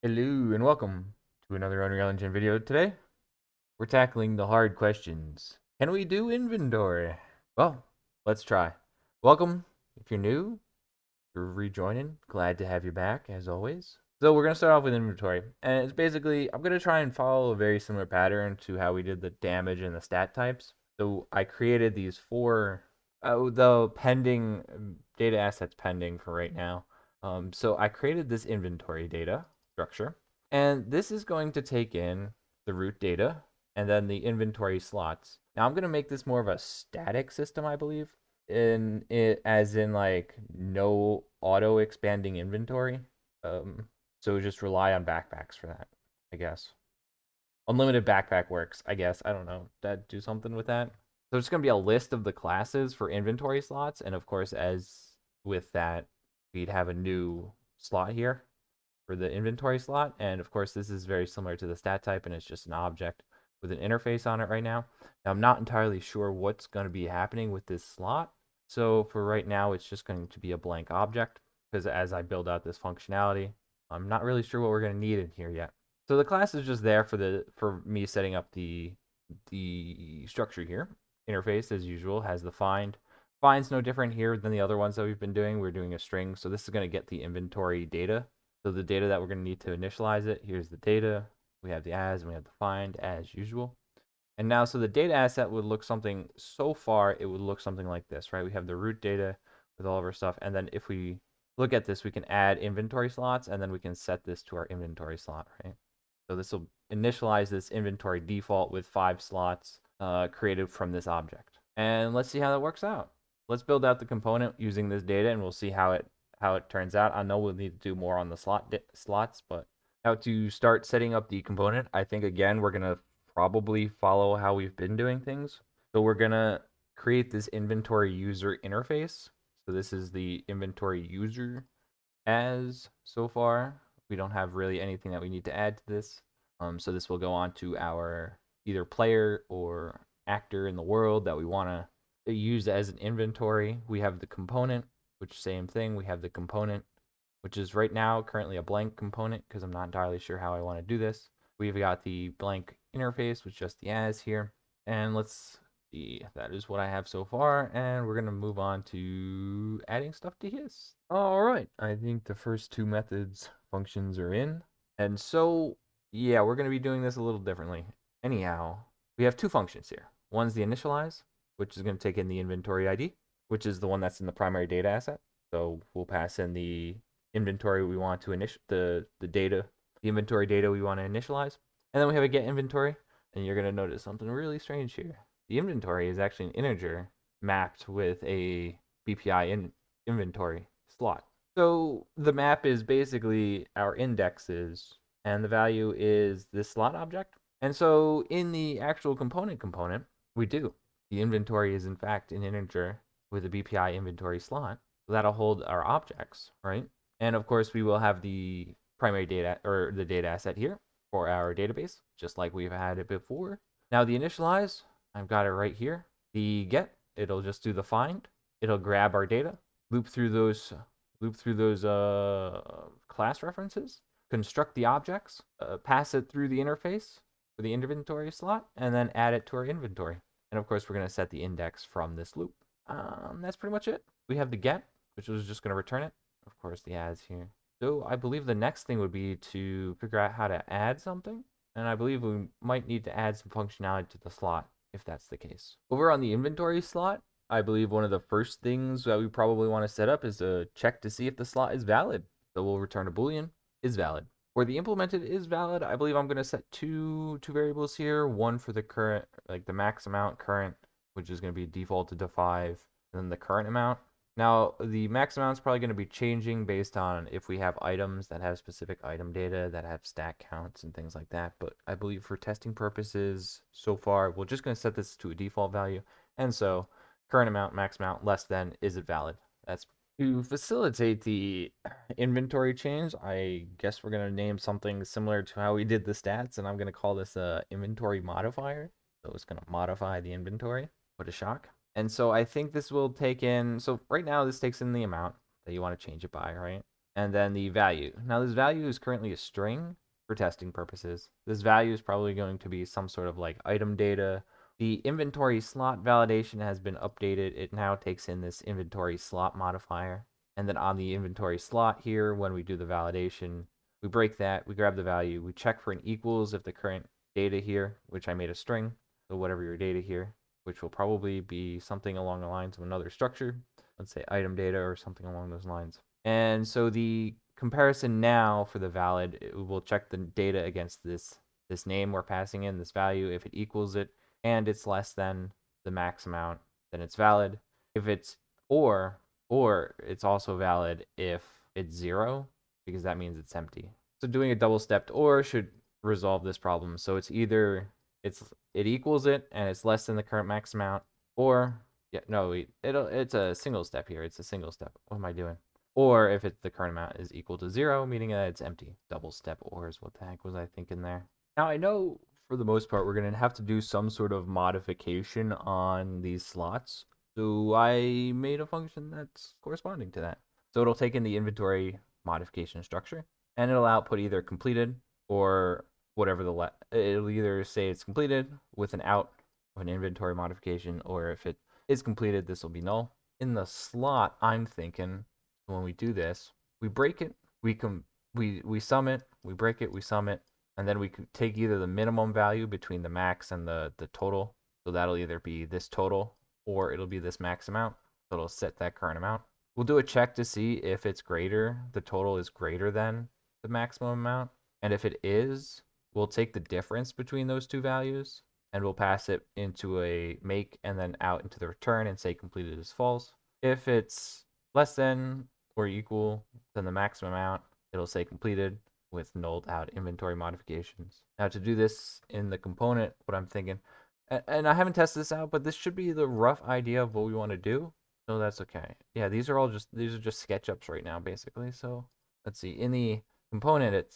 Hello and welcome to another Unreal Engine video. Today, we're tackling the hard questions. Can we do inventory? Well, let's try. Welcome. If you're new, you're rejoining. Glad to have you back, as always. So we're going to start off with inventory. And it's basically, I'm going to try and follow a very similar pattern to how we did the damage and the stat types. So I created these four, the pending, data assets pending for right now. So I created this inventory data structure. And this is going to take in the root data and then the inventory slots. Now I'm going to make this more of a static system, I believe, in it as in like no auto expanding inventory. Um, so just rely on backpacks for that, I guess. Unlimited backpack works, I guess. I don't know. That do something with that. So it's going to be a list of the classes for inventory slots, and of course, as with that, we'd have a new slot here for the inventory slot. And of course, this is very similar to the stat type, and it's just an object with an interface on it right now. Now, I'm not entirely sure what's going to be happening with this slot. So for right now, it's just going to be a blank object because as I build out this functionality, I'm not really sure what we're going to need in here yet. So the class is just there for me setting up the structure here. Interface, as usual, has the find. Find's no different here than the other ones that we've been doing. We're doing a string, so this is going to get the inventory data. So the data that we're going to need to initialize it, here's the data. We have the as and we have the find as usual. And now, so the data asset would look something, so far, it would look something like this, right? We have the root data with all of our stuff. And then if we look at this, we can add inventory slots, and then we can set this to our inventory slot, right? So this will initialize this inventory default with 5 slots created from this object. And let's see how that works out. Let's build out the component using this data, and we'll see how it turns out. I know we'll need to do more on the slots, but now to start setting up the component, I think again we're gonna probably follow how we've been doing things. So we're gonna create this inventory user interface. So this is the inventory user as so far. We don't have really anything that we need to add to this. So this will go on to our either player or actor in the world that we want to use as an inventory. We have the component, which same thing. We have the component, which is right now currently a blank component because I'm not entirely sure how I want to do this. We've got the blank interface with just the as here. And let's see, that is what I have so far. And we're going to move on to adding stuff to his. All right, I think the first two methods functions are in. And so, yeah, we're going to be doing this a little differently. Anyhow, we have two functions here. One's the initialize, which is going to take in the inventory ID, which is the one that's in the primary data asset. So we'll pass in the inventory we want to the data, the inventory data we want to initialize. And then we have a get inventory, and you're going to notice something really strange here. The inventory is actually an integer mapped with a BPI inventory slot. So the map is basically our indexes, and the value is this slot object. And so in the actual component, we do. The inventory is in fact an integer with a BPI inventory slot. So that'll hold our objects, right? And of course, we will have the primary data or the data asset here for our database, just like we've had it before. Now the initialize, I've got it right here. The get, it'll just do the find. It'll grab our data, loop through those class references, construct the objects, pass it through the interface for the inventory slot, and then add it to our inventory. And of course, we're going to set the index from this loop. That's pretty much it. We have the get, which was just going to return it. Of course, the as here. So I believe the next thing would be to figure out how to add something. And I believe we might need to add some functionality to the slot if that's the case. Over on the inventory slot, I believe one of the first things that we probably want to set up is to check to see if the slot is valid. So we'll return a Boolean, is valid. For the implemented is valid, I believe I'm going to set two variables here. One for the current, like the max amount current, which is going to be defaulted to 5, and then the current amount. Now, the max amount is probably going to be changing based on if we have items that have specific item data that have stack counts and things like that. But I believe for testing purposes, so far, we're just going to set this to a default value. And so current amount, max amount, less than, is it valid? That's to facilitate the inventory change. I guess we're going to name something similar to how we did the stats, and I'm going to call this a inventory modifier. So it's going to modify the inventory. What a shock. And so I think this will take in, so right now this takes in the amount that you want to change it by, right? and then the value. Now this value is currently a string for testing purposes. This value is probably going to be some sort of like item data. The inventory slot validation has been updated. It now takes in this inventory slot modifier. And then on the inventory slot here, when we do the validation, we break that, we grab the value, we check for an equals if the current data here, which I made a string, so whatever your data here, which will probably be something along the lines of another structure. Let's say item data or something along those lines. And so the comparison now for the valid, it will check the data against this name we're passing in, this value. If it equals it and it's less than the max amount, then it's valid. If it's or it's also valid if it's 0, because that means it's empty. So doing a double-stepped or should resolve this problem. So it's either it equals it and it's less than the current max amount, or it's a single step here. It's a single step. What am I doing? Or if the current amount is equal to 0, meaning that it's empty. Double step ors. What the heck was I thinking there? Now I know for the most part we're going to have to do some sort of modification on these slots. So I made a function that's corresponding to that. So it'll take in the inventory modification structure, and it'll output either completed or whatever it'll either say it's completed with an out of an inventory modification, or if it is completed, this will be null. In the slot, I'm thinking when we do this, we break it, we sum it, we break it, we sum it, and then we can take either the minimum value between the max and the total. So that'll either be this total or it'll be this max amount. So it'll set that current amount. We'll do a check to see if it's greater, the total is greater than the maximum amount. And if it is, we'll take the difference between those two values and we'll pass it into a make and then out into the return and say completed is false. If it's less than or equal than the maximum amount, it'll say completed with nulled out inventory modifications. Now to do this in the component, what I'm thinking, and I haven't tested this out, but this should be the rough idea of what we want to do. So that's okay. Yeah, these are just SketchUps right now, basically. So let's see. In the component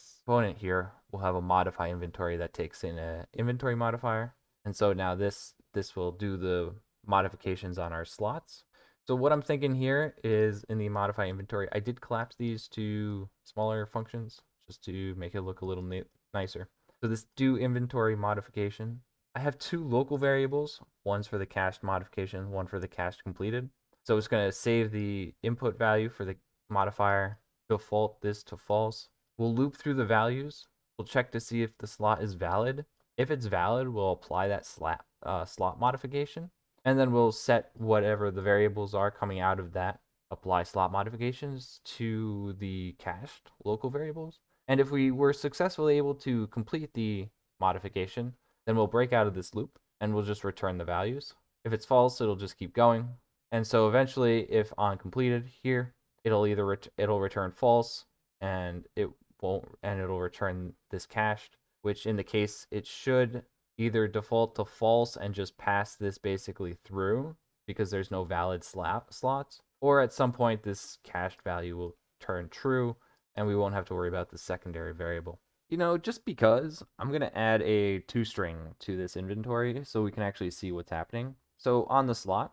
here, we'll have a modify inventory that takes in a inventory modifier. And so now this will do the modifications on our slots. So what I'm thinking here is in the modify inventory, I did collapse these to smaller functions just to make it look a little nicer. So this do inventory modification, I have two local variables. One's for the cached modification, one for the cached completed. So it's going to save the input value for the modifier, default this to false. We'll loop through the values. We'll check to see if the slot is valid. If it's valid, we'll apply that slot modification. And then we'll set whatever the variables are coming out of that apply slot modifications to the cached local variables. And if we were successfully able to complete the modification, then we'll break out of this loop and we'll just return the values. If it's false, it'll just keep going. And so eventually, if on completed here, it'll either it'll return false and it'll return this cached, which in the case it should either default to false and just pass this basically through because there's no valid slots, or at some point this cached value will turn true and we won't have to worry about the secondary variable. You know, just because, I'm going to add a toString to this inventory so we can actually see what's happening. So on the slot,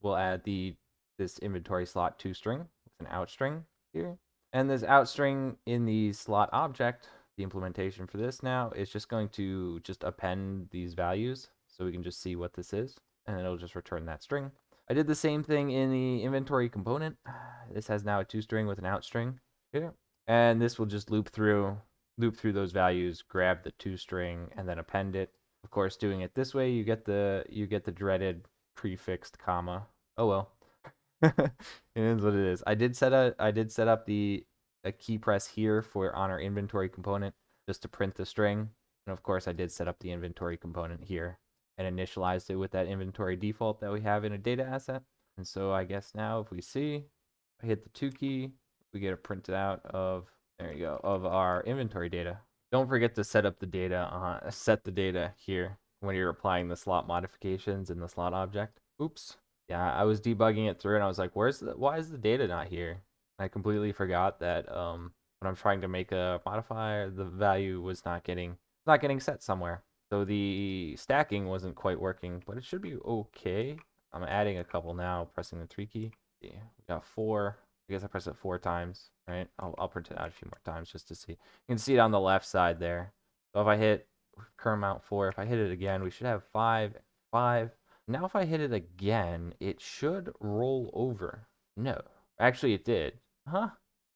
we'll add this inventory slot toString with an outstring here. And this outstring in the slot object, the implementation for this now is just going to just append these values so we can just see what this is, and it'll just return that string. I did the same thing in the inventory component. This has now a toString with an outstring here, and this will just loop through those values, grab the toString, and then append it. Of course, doing it this way, you get the dreaded prefixed comma. Oh well. It is what it is. I did set up a key press here for on our inventory component just to print the string. And of course, I did set up the inventory component here and initialized it with that inventory default that we have in a data asset. And so I guess now if we see, I hit the 2 key, we get a printed out of, there you go, of our inventory data. Don't forget to set up the data, set the data here when you're applying the slot modifications in the slot object. Oops. Yeah, I was debugging it through and I was like, why is the data not here? I completely forgot that when I'm trying to make a modifier, the value was not getting set somewhere. So the stacking wasn't quite working, but it should be okay. I'm adding a couple now, pressing the 3 key. Yeah, we got 4. I guess I press it 4 times, right? I'll print it out a few more times just to see. You can see it on the left side there. So if I hit current amount 4, if I hit it again, we should have 5, 5. Now if I hit it again, it should roll over. No, actually it did. Huh?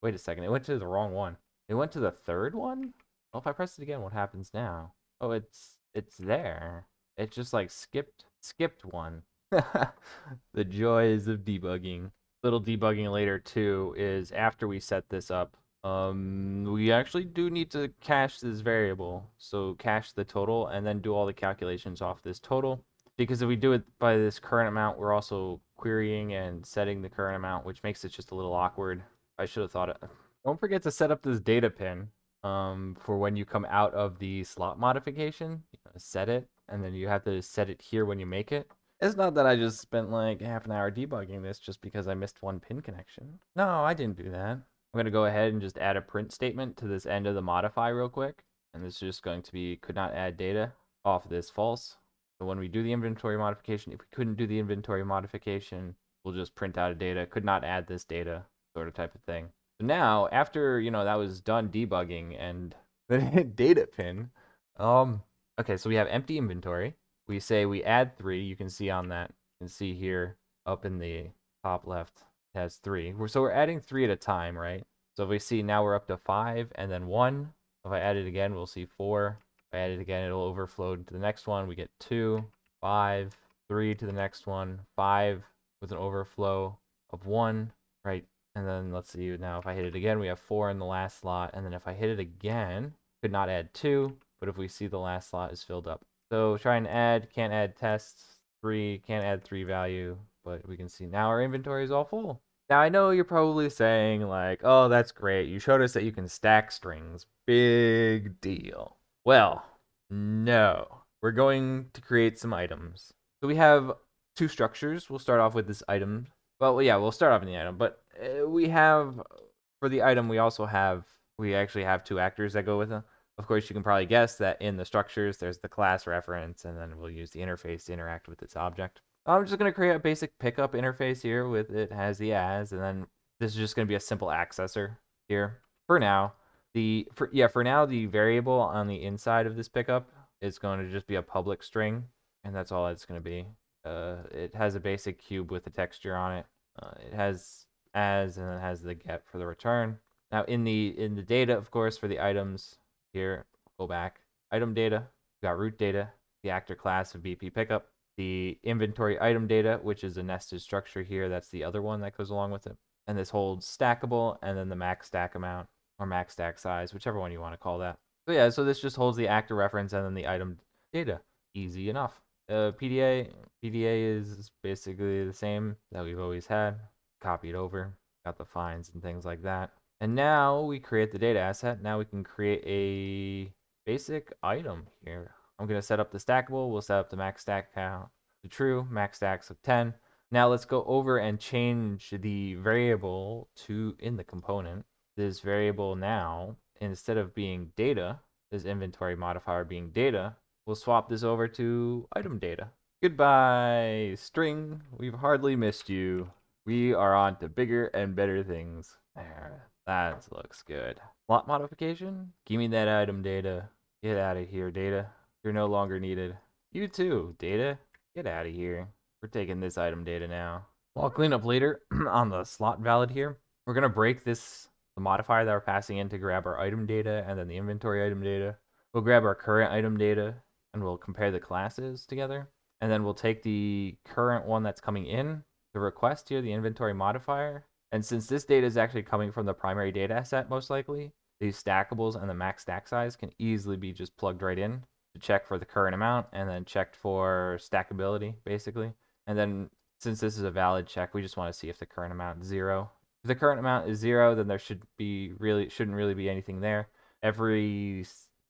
Wait a second, it went to the wrong one. It went to the third one? Well, if I press it again, what happens now? Oh, it's there. It just like skipped one. The joys of debugging. Little debugging later too is after we set this up, we actually do need to cache this variable. So cache the total and then do all the calculations off this total. Because if we do it by this current amount, we're also querying and setting the current amount, which makes it just a little awkward. I should have thought it. Don't forget to set up this data pin for when you come out of the slot modification. Set it, and then you have to set it here when you make it. It's not that I just spent like half an hour debugging this just because I missed one pin connection. No, I didn't do that. I'm going to go ahead and just add a print statement to this end of the modify real quick. And this is just going to be could not add data off this false. So when we do the inventory modification, if we couldn't do the inventory modification, we'll just print out a data, could not add this data sort of type of thing. So now after, that was done debugging and the data pin, okay, so we have empty inventory. We say we add 3. You can see on that. You can see here up in the top left it has 3. So we're adding 3 at a time, right? So if we see now we're up to 5 and then 1. If I add it again, we'll see 4. If I add it again, it'll overflow to the next one. We get 2, 5, 3 to the next one, 5 with an overflow of 1, right? And then let's see now if I hit it again, we have 4 in the last slot. And then if I hit it again, could not add 2, but if we see the last slot is filled up. So try and add, can't add tests, 3, can't add 3 value, but we can see now our inventory is all full. Now I know you're probably saying like, oh, that's great. You showed us that you can stack strings. Big deal. Well, no. We're going to create some items. So we have 2 structures. We'll start off with this item. Well, yeah, we'll start off in the item, but we have, for the item, we actually have 2 actors that go with them. Of course, you can probably guess that in the structures, there's the class reference, and then we'll use the interface to interact with its object. I'm just going to create a basic pickup interface here with it has the as, and then this is just going to be a simple accessor here. For now, for now, the variable on the inside of this pickup is going to just be a public string, and that's all it's going to be. It has a basic cube with a texture on it. It has as, and then it has the get for the return. Now in the data, of course, for the items here, go back. Item data, we got root data, the actor class of BP pickup, the inventory item data, which is a nested structure here. That's the other one that goes along with it. And this holds stackable, and then the max stack amount or max stack size, whichever one you want to call that. So yeah, so this just holds the actor reference and then the item data. Easy enough. PDA is basically the same that we've always had. Copied over, got the finds and things like that. And now we create the data asset. Now we can create a basic item here. I'm going to set up the stackable. We'll set up the max stack count to true, max stacks of 10. Now let's go over and change the variable to in the component. This variable now, instead of being data, this inventory modifier being data, we'll swap this over to item data. Goodbye, string. We've hardly missed you. We are on to bigger and better things. There, that looks good. Slot modification? Give me that item data. Get out of here, data. You're no longer needed. You too, data. Get out of here. We're taking this item data now. I'll clean up later on the slot valid here. We're going to break the modifier that we're passing in to grab our item data and then the inventory item data. We'll grab our current item data and we'll compare the classes together. And then we'll take the current one that's coming in, the request here, the inventory modifier. And since this data is actually coming from the primary data set, most likely, these stackables and the max stack size can easily be just plugged right in to check for the current amount and then checked for stackability, basically. And then since this is a valid check, we just want to see if the current amount is 0. If the current amount is 0, then there shouldn't really be anything there. Every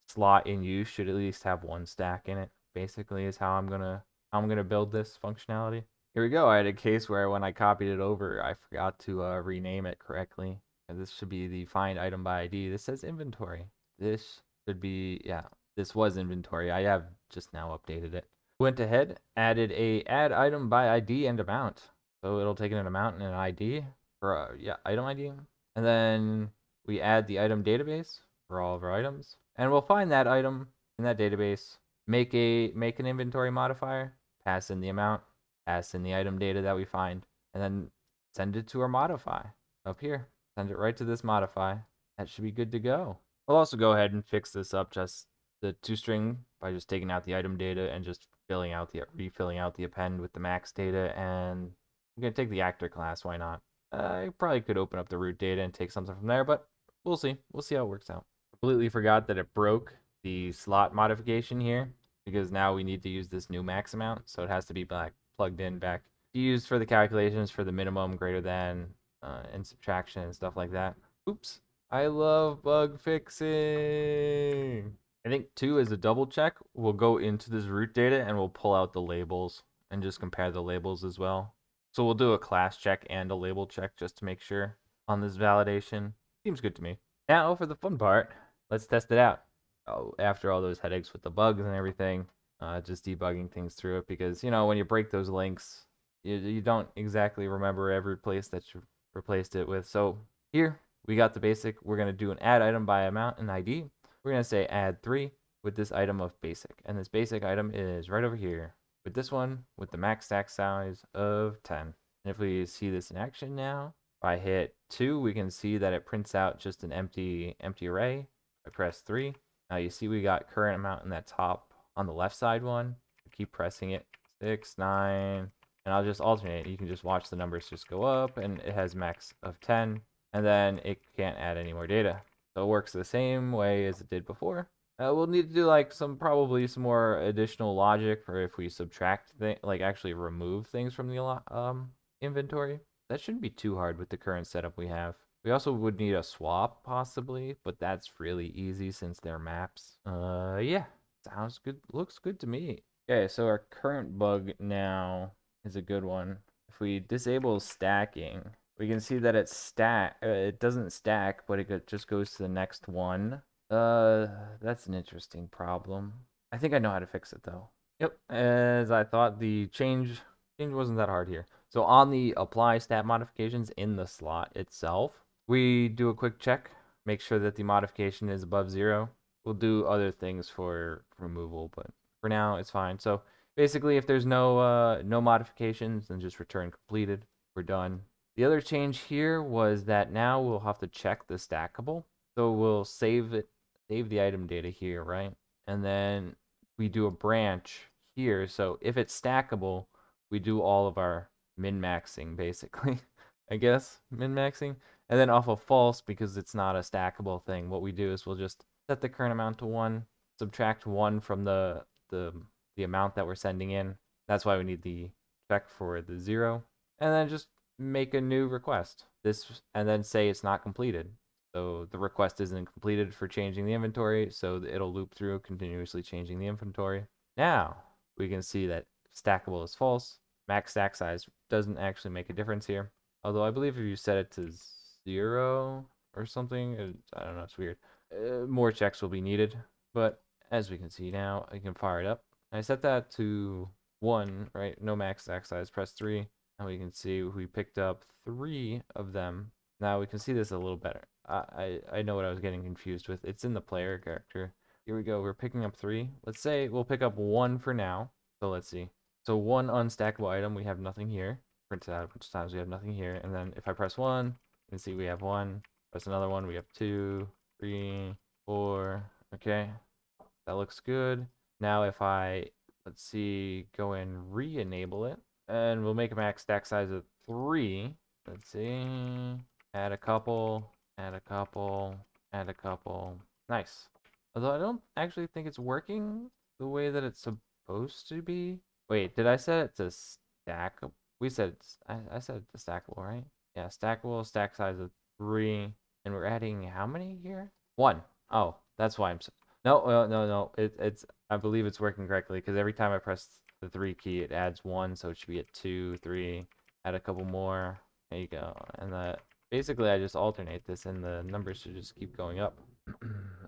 slot in use should at least have 1 stack in it, basically, is how I'm gonna build this functionality. Here we go. I had a case where when I copied it over, I forgot to rename it correctly. And this should be the find item by ID. This says inventory. This should be, yeah, this was inventory. I have just now updated it. Went ahead, added a add item by ID and amount. So it'll take an amount and an ID. for yeah, item ID. And then we add the item database for all of our items. And we'll find that item in that database, make an inventory modifier, pass in the amount, pass in the item data that we find, and then send it to our modify up here. Send it right to this modify. That should be good to go. I'll also go ahead and fix this up, just the toString, by just taking out the item data and just refilling out the append with the max data. And I'm gonna take the actor class. Why not? I probably could open up the root data and take something from there, but we'll see. We'll see how it works out. Completely forgot that it broke the slot modification here, because now we need to use this new max amount, so it has to be plugged in back to use for the calculations for the minimum, greater than, and subtraction and stuff like that. Oops. I love bug fixing. I think 2 is a double check. We'll go into this root data and we'll pull out the labels and just compare the labels as well. So we'll do a class check and a label check just to make sure on this validation. Seems good to me. Now for the fun part, let's test it out. Oh, after all those headaches with the bugs and everything, just debugging things through it, because, you know, when you break those links, you don't exactly remember every place that you replaced it with. So here we got the basic. We're going to do an add item by amount and ID. We're going to say add 3 with this item of basic. And this basic item is right over here with this one with the max stack size of 10. And if we see this in action now, if I hit 2, we can see that it prints out just an empty array. I press 3. Now you see we got current amount in that top on the left side one. I keep pressing it. 6, 9, and I'll just alternate. You can just watch the numbers just go up, and it has max of 10, and then it can't add any more data. So it works the same way as it did before. We'll need to do like probably some more additional logic for if we subtract like actually remove things from the inventory. That shouldn't be too hard with the current setup we have. We also would need a swap possibly, but that's really easy since they're maps. Yeah, sounds good. Looks good to me. Okay, so our current bug now is a good one. If we disable stacking, we can see that it doesn't stack, but it just goes to the next one. That's an interesting problem. I think I know how to fix it though. Yep, as I thought, the change wasn't that hard here. So on the apply stat modifications in the slot itself, we do a quick check, make sure that the modification is above 0. We'll do other things for removal, but for now it's fine. So basically, if there's no modifications, then just return completed. We're done. The other change here was that now we'll have to check the stackable. So we'll save the item data here, right? And then we do a branch here. So if it's stackable, we do all of our min-maxing basically. I guess min-maxing. And then off of false, because it's not a stackable thing, what we do is we'll just set the current amount to 1, subtract 1 from the amount that we're sending in. That's why we need the check for the 0. And then just make a new request. And then say it's not completed. So the request isn't completed for changing the inventory, so it'll loop through continuously changing the inventory. Now we can see that stackable is false. Max stack size doesn't actually make a difference here. Although I believe if you set it to 0 or something, I don't know, it's weird. More checks will be needed, but as we can see now, I can fire it up. I set that to 1, right? No max stack size, press 3, and we can see we picked up 3 of them. Now we can see this a little better. I know what I was getting confused with. It's in the player character. Here we go. We're picking up 3. Let's say we'll pick up 1 for now. So let's see. So 1 unstackable item, we have nothing here. Print it out a bunch of times, we have nothing here. And then if I press 1, you can see we have 1. Press another one, we have 2, 3, 4. Okay, that looks good. Now if I, let's see, go and re-enable it, and we'll make a max stack size of 3. Let's see, add a couple, add a couple, add a couple. Nice. Although I don't actually think it's working the way that it's supposed to be. Wait, did I set it to stack? We said I said it to stackable, right? Yeah, stackable, stack size of 3, and we're adding how many here? 1. Oh, that's why I'm no. It's I believe it's working correctly, because every time I press the 3 key, it adds 1, so it should be at 2, 3. Add a couple more. There you go. And basically I just alternate this, and the numbers should just keep going up.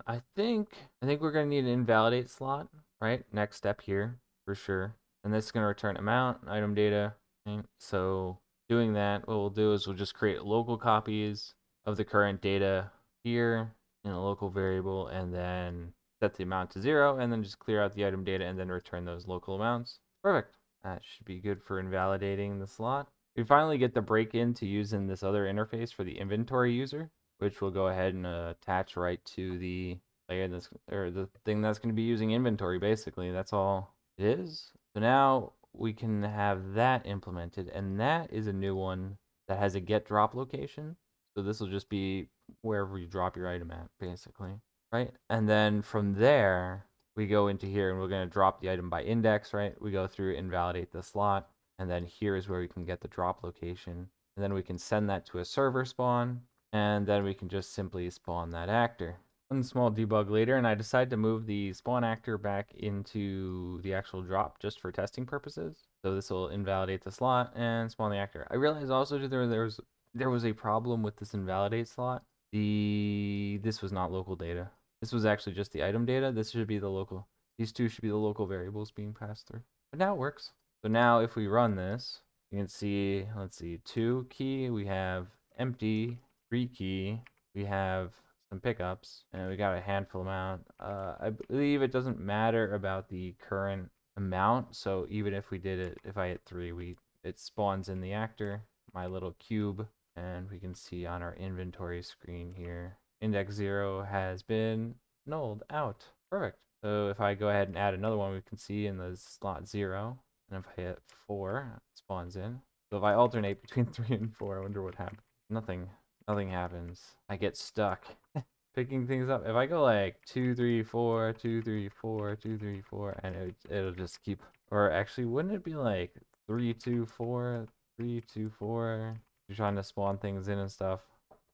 I think we're gonna need an invalidate slot, right? Next step here for sure. And this is gonna return amount, item data. Okay. So doing that, what we'll do is we'll just create local copies of the current data here in a local variable, and then set the amount to 0, and then just clear out the item data and then return those local amounts. Perfect. That should be good for invalidating the slot. We finally get the break in to using this other interface for the inventory user, which we'll go ahead and attach right to the layer that's, or the thing that's going to be using inventory. Basically, that's all it is. So now we can have that implemented, and that is a new one that has a get drop location. So this will just be wherever you drop your item at, basically, right? And then from there, we go into here and we're going to drop the item by index, right? We go through, invalidate the slot, and then here is where we can get the drop location. And then we can send that to a server spawn, and then we can just simply spawn that actor. One small debug later, and I decided to move the spawn actor back into the actual drop just for testing purposes. So this will invalidate the slot and spawn the actor. I realized also there was a problem with this invalidate slot. This was not local data. This was actually just the item data. This should be the local. These two should be the local variables being passed through. But now it works. So now if we run this, you can see, let's see, 2 key, we have empty, 3 key, we have some pickups, and we got a handful amount. I believe it doesn't matter about the current amount. So even if we did it, if I hit 3, it spawns in the actor, my little cube, and we can see on our inventory screen here, index 0 has been nulled out. Perfect. So if I go ahead and add another one, we can see in the slot 0, and if I hit 4, it spawns in. So if I alternate between 3 and 4, I wonder what happens. Nothing happens. I get stuck picking things up. If I go like 2, 3, 4, 2, 3, 4, 2, 3, 4, and it'll just keep, or actually, wouldn't it be like 3, 2, 4, 3, 2, 4? You're trying to spawn things in and stuff.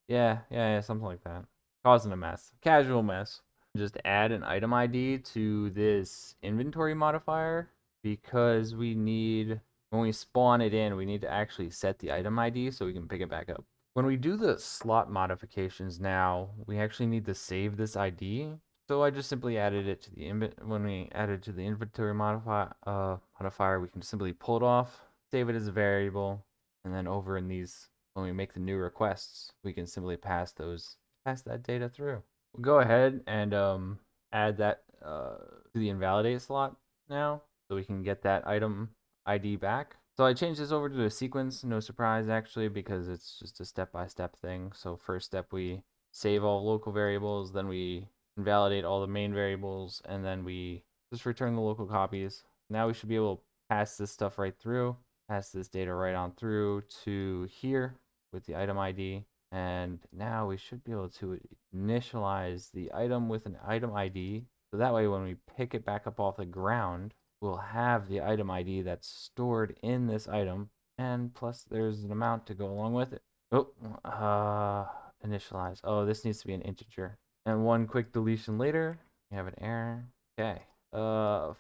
Yeah, something like that. Causing a mess. Casual mess. Just add an item ID to this inventory modifier because we need, when we spawn it in, we need to actually set the item ID so we can pick it back up. When we do the slot modifications now, we actually need to save this ID. So I just simply added it to the when we added to the inventory modifier, we can simply pull it off, save it as a variable, and then over in these, when we make the new requests, we can simply pass that data through. We'll go ahead and add that to the invalidate slot now, so we can get that item ID back. So I changed this over to a sequence, no surprise actually, because it's just a step-by-step thing. So first step, we save all local variables, then we invalidate all the main variables, and then we just return the local copies. Now we should be able to pass this stuff right through, pass this data right on through to here with the item ID. And now we should be able to initialize the item with an item ID. So that way when we pick it back up off the ground, we'll have the item ID that's stored in this item. And plus there's an amount to go along with it. Initialize. Oh, this needs to be an integer. And one quick deletion later, we have an error. Okay.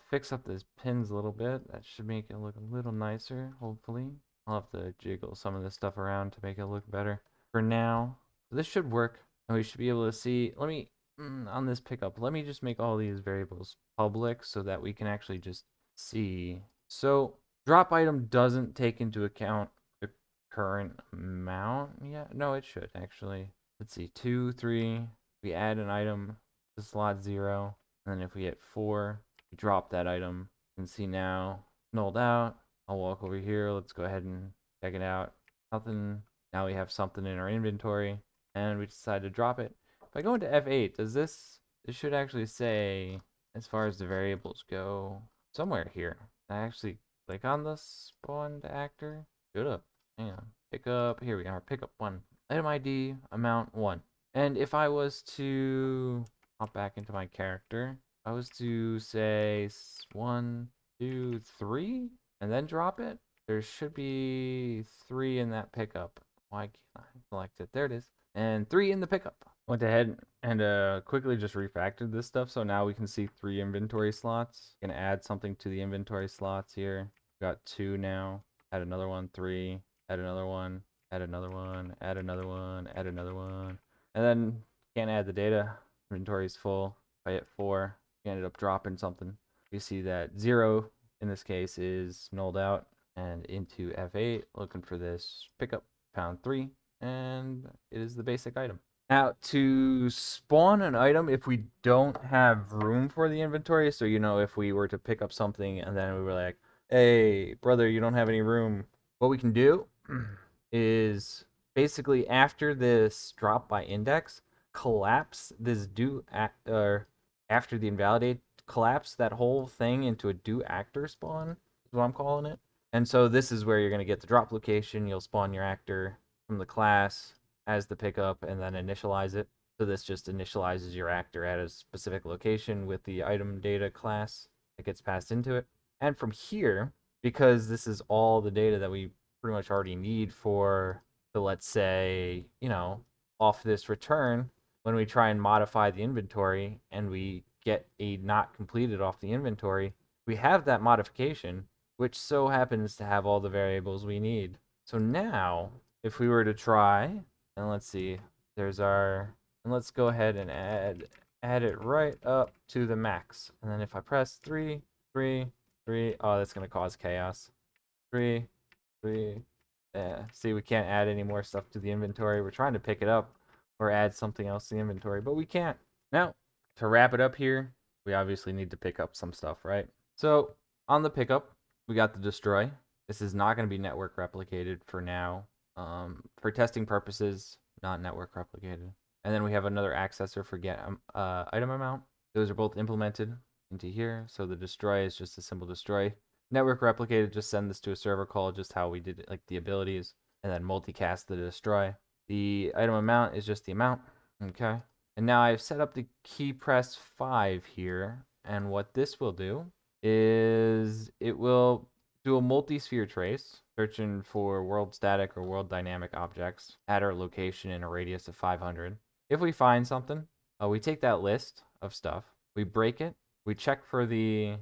Fix up these pins a little bit. That should make it look a little nicer, hopefully. I'll have to jiggle some of this stuff around to make it look better. For now, this should work, and we should be able to see, let me, on this pickup, let me just make all these variables public so that we can actually just see. So drop item doesn't take into account the current amount. Yeah, no, it should actually. Let's see, 2, 3, we add an item to slot 0, and then if we hit 4, we drop that item. You can see now, nulled out. I'll walk over here, let's go ahead and check it out. Nothing. Now we have something in our inventory, and we decide to drop it. If I go into F8, this should actually say, as far as the variables go, somewhere here. I actually click on the spawned actor. Should have. Hang on. Pick up. Here we are. Pick up 1. Item ID, amount 1. And if I was to hop back into my character, I was to say 1, 2, 3, and then drop it, there should be 3 in that pickup. Why can't I select it? There it is. And 3 in the pickup. Went ahead and quickly just refactored this stuff. So now we can see 3 inventory slots. Gonna add something to the inventory slots here. Got 2 now. Add another one, 3. Add another one. Add another one. Add another one. Add another one. And then can't add the data. Inventory is full. If I hit 4, we ended up dropping something. You see that 0 in this case is nulled out. and into F8, looking for this pickup pound 3, and it is the basic item. Now, to spawn an item, if we don't have room for the inventory, so if we were to pick up something and then we were like, hey, brother, you don't have any room, what we can do is basically after this drop by index, collapse this or after the invalidate, collapse that whole thing into a do actor spawn, is what I'm calling it. And so this is where you're going to get the drop location. You'll spawn your actor from the class as the pickup and then initialize it. So this just initializes your actor at a specific location with the item data class that gets passed into it. And from here, because this is all the data that we pretty much already need for the, let's say, off this return, when we try and modify the inventory and we get a not completed off the inventory, we have that modification, which so happens to have all the variables we need. So now, if we were to try, and let's see, and let's go ahead and add it right up to the max. And then if I press 3, 3, 3, oh, that's going to cause chaos. 3, 3, yeah. See, we can't add any more stuff to the inventory. We're trying to pick it up or add something else to the inventory, but we can't. Now, to wrap it up here, we obviously need to pick up some stuff, right? So on the pickup, we got the destroy. This is not going to be network replicated for now. For testing purposes, not network replicated. And then we have another accessor for get item amount. Those are both implemented into here. So the destroy is just a simple destroy. Network replicated, just send this to a server call, just how we did it, like the abilities, and then multicast the destroy. The item amount is just the amount. Okay. And now I've set up the key press 5 here. And what this will do is it will do a multi-sphere trace, searching for world static or world dynamic objects at our location in a radius of 500. If we find something, we take that list of stuff, we break it, we check for the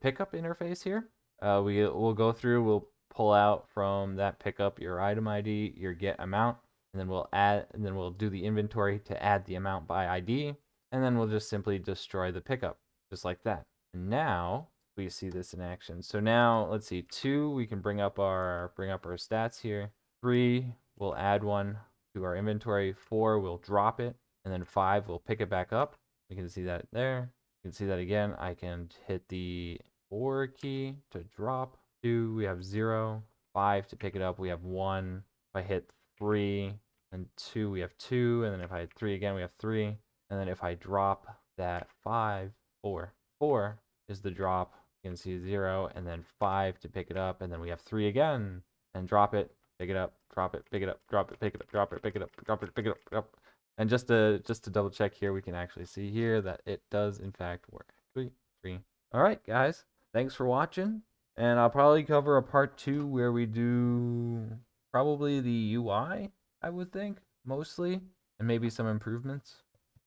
pickup interface here. We'll go through, we'll pull out from that pickup your item ID, your get amount, and then we'll do the inventory to add the amount by ID, and then we'll just simply destroy the pickup, just like that. And now we see this in action. So now let's see, 2, we can bring up our stats here. 3, we'll add one to our inventory. 4, we'll drop it, and then 5, we'll pick it back up. We can see that there. You can see that again. I can hit the 4 key to drop. 2, we have 0. 5 to pick it up, we have 1. If I hit 3 and 2, we have 2. And then if I hit 3 again, we have 3. And then if I drop that 5, 4. 4 is the drop. You can see 0, and then 5 to pick it up, and then we have 3 again. And drop it, pick it up, drop it, pick it up, drop it, pick it up, drop it, pick it up, drop it, pick it up, drop it. And just to double check here, we can actually see here that it does in fact work. 3, 3. All right, guys. Thanks for watching. And I'll probably cover a part 2 where we do probably the UI, I would think, mostly, and maybe some improvements.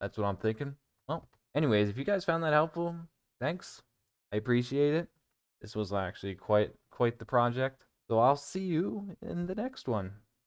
That's what I'm thinking. Well, anyways, if you guys found that helpful, thanks. I appreciate it. This was actually quite the project. So I'll see you in the next one.